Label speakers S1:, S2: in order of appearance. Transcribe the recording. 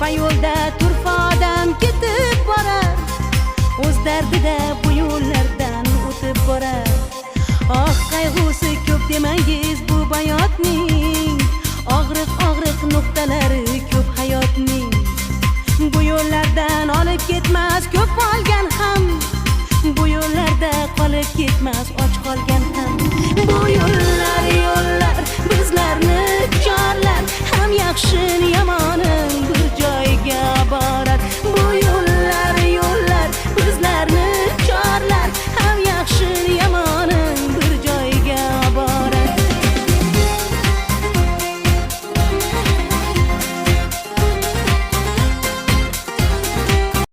S1: Turfa yo'lda turfa odam ketib borar, o'z dardida bu yo'llardan o'tib borar. Oh qayg'usi ko'p demangiz bu bayotning, og'riq nuqtalari ko'p hayotning. Bu yo'llardan olib ketmas ko'p qolgan ham, bu yo'llarda qolib ketmas och qolgan ham. Bu yo'llar bizlarni chorlar, ham yaxshini